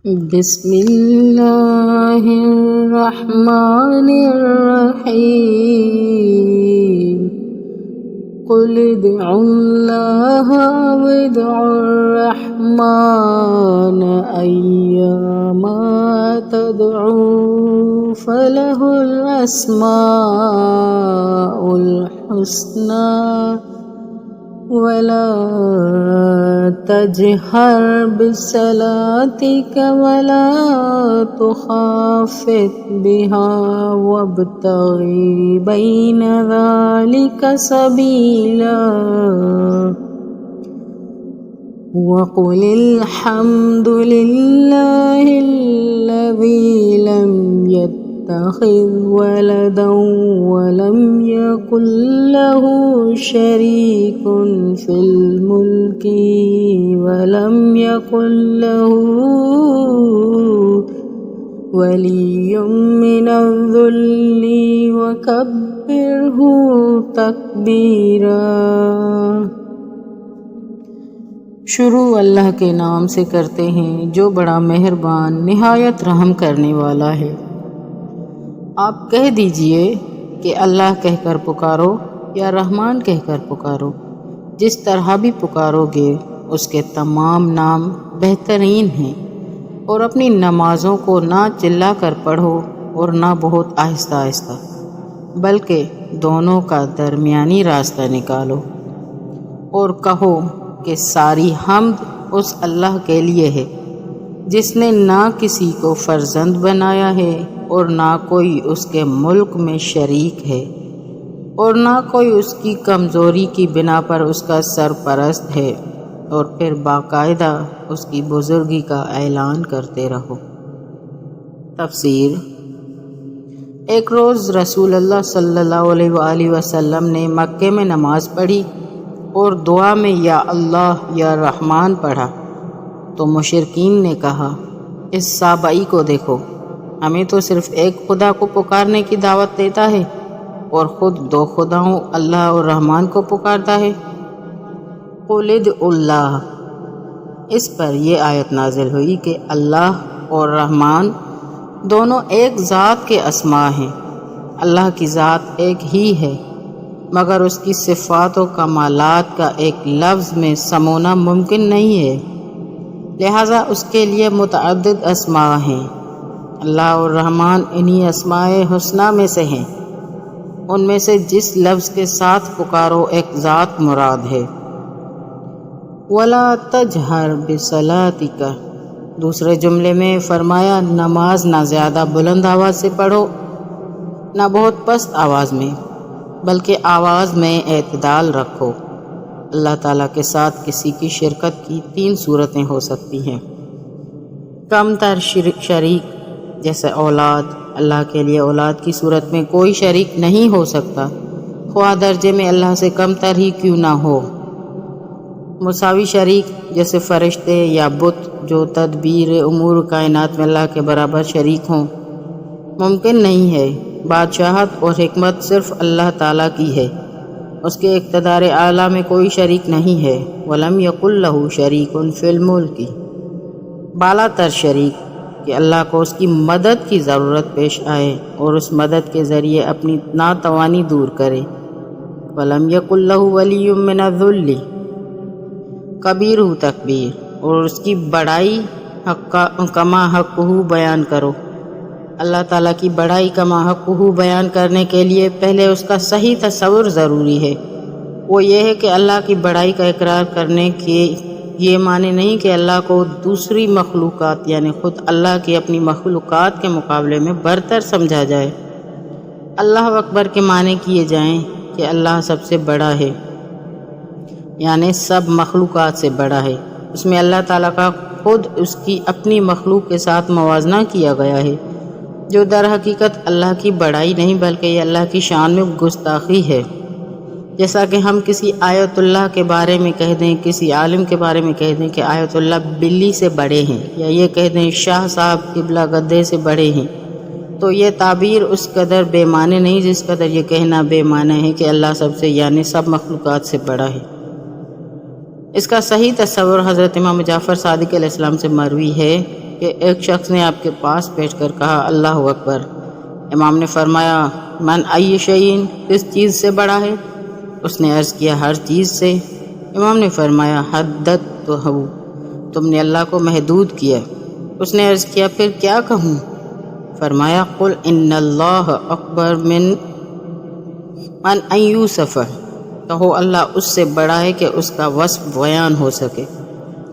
بسم اللہ الرحمن الرحیم قل ادعوا اللہ وادعوا الرحمن ایما تدعوا فلہ الاسماء الحسنى ولا تجهر بصلاتك ولا تخافت بها وابتغ بين ذلك سبيلا وقل الحمد لله الذي لم يتخذ ولدا ولم يكن له شريك في الملك ولم يكن له ولي من الذل وكبره تكبيرا۔ شروع اللہ کے نام سے کرتے ہیں جو بڑا مہربان نہایت رحم کرنے والا ہے۔ آپ کہہ دیجئے کہ اللہ کہہ کر پکارو یا رحمان کہہ کر پکارو، جس طرح بھی پکارو گے اس کے تمام نام بہترین ہیں، اور اپنی نمازوں کو نہ چلا کر پڑھو اور نہ بہت آہستہ آہستہ، بلکہ دونوں کا درمیانی راستہ نکالو، اور کہو کہ ساری حمد اس اللہ کے لیے ہے جس نے نہ کسی کو فرزند بنایا ہے اور نہ کوئی اس کے ملک میں شریک ہے، اور نہ کوئی اس کی کمزوری کی بنا پر اس کا سرپرست ہے، اور پھر باقاعدہ اس کی بزرگی کا اعلان کرتے رہو۔ تفسیر۔ ایک روز رسول اللہ صلی اللہ علیہ وآلہ وسلم نے مکے میں نماز پڑھی اور دعا میں یا اللہ یا رحمان پڑھا تو مشرکین نے کہا، اس صابئی کو دیکھو، ہمیں تو صرف ایک خدا کو پکارنے کی دعوت دیتا ہے اور خود دو خداؤں اللہ اور رحمان کو پکارتا ہے۔ قل ادعوا اللہ، اس پر یہ آیت نازل ہوئی کہ اللہ اور رحمان دونوں ایک ذات کے اسماء ہیں۔ اللہ کی ذات ایک ہی ہے، مگر اس کی صفات و کمالات کا ایک لفظ میں سمونا ممکن نہیں ہے، لہذا اس کے لیے متعدد اسماء ہیں۔ اللہ اور رحمان انہی اسماء حسنہ میں سے ہیں، ان میں سے جس لفظ کے ساتھ پکارو ایک ذات مراد ہے۔ وَلَا تَجْهَرْ بِصَلَاتِكَ، دوسرے جملے میں فرمایا نماز نہ زیادہ بلند آواز سے پڑھو نہ بہت پست آواز میں، بلکہ آواز میں اعتدال رکھو۔ اللہ تعالیٰ کے ساتھ کسی کی شرکت کی 3 صورتیں ہو سکتی ہیں۔ کم تر شریک جیسے اولاد، اللہ کے لیے اولاد کی صورت میں کوئی شریک نہیں ہو سکتا، خواہ درجے میں اللہ سے کم تر ہی کیوں نہ ہو۔ مساوی شریک جیسے فرشتے یا بت جو تدبیر امور کائنات میں اللہ کے برابر شریک ہوں، ممکن نہیں ہے۔ بادشاہت اور حکمت صرف اللہ تعالیٰ کی ہے، اس کے اقتدار اعلیٰ میں کوئی شریک نہیں ہے۔ وَلَمْ يَكُنْ لَهُ شَرِيكٌ فِي الْمُلْكِ، بالا تر شریک کہ اللہ کو اس کی مدد کی ضرورت پیش آئے اور اس مدد کے ذریعے اپنی ناتوانی دور کرے۔ وَلَمْ يَكُنْ لَهُ وَلِيٌّ مِّنَ الذُّلِّ کبیرہ تکبیر، اور اس کی بڑائی کما حقہ بیان کرو۔ اللہ تعالیٰ کی بڑائی کما حقہ بیان کرنے کے لیے پہلے اس کا صحیح تصور ضروری ہے۔ وہ یہ ہے کہ اللہ کی بڑائی کا اقرار کرنے کے یہ معنی نہیں کہ اللہ کو دوسری مخلوقات یعنی خود اللہ کی اپنی مخلوقات کے مقابلے میں برتر سمجھا جائے۔ اللہ اکبر کے معنی کیے جائیں کہ اللہ سب سے بڑا ہے، یعنی سب مخلوقات سے بڑا ہے۔ اس میں اللہ تعالیٰ کا خود اس کی اپنی مخلوق کے ساتھ موازنہ کیا گیا ہے، جو در حقیقت اللہ کی بڑائی نہیں بلکہ یہ اللہ کی شان میں گستاخی ہے۔ جیسا کہ ہم کسی آیت اللہ کے بارے میں کہہ دیں، کسی عالم کے بارے میں کہہ دیں کہ آیت اللہ بلی سے بڑے ہیں، یا یہ کہہ دیں شاہ صاحب قبلہ گدے سے بڑے ہیں، تو یہ تعبیر اس قدر بے معنی نہیں جس قدر یہ کہنا بے معنی ہے کہ اللہ سب سے یعنی سب مخلوقات سے بڑا ہے۔ اس کا صحیح تصور حضرت امام جعفر صادق علیہ السلام سے مروی ہے کہ ایک شخص نے آپ کے پاس بیٹھ کر کہا اللہ اکبر۔ امام نے فرمایا من ای شیء، کس چیز سے بڑا ہے؟ اس نے عرض کیا ہر چیز سے۔ امام نے فرمایا حددتہ، تم نے اللہ کو محدود کیا۔ اس نے عرض کیا پھر کیا کہوں؟ فرمایا قل ان اللہ اکبر من ان یوصف، کہو اللہ اس سے بڑا ہے کہ اس کا وصف بیان ہو سکے،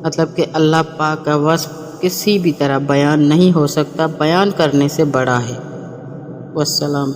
مطلب کہ اللہ پاک کا وصف کسی بھی طرح بیان نہیں ہو سکتا، بیان کرنے سے بڑا ہے۔ والسلام۔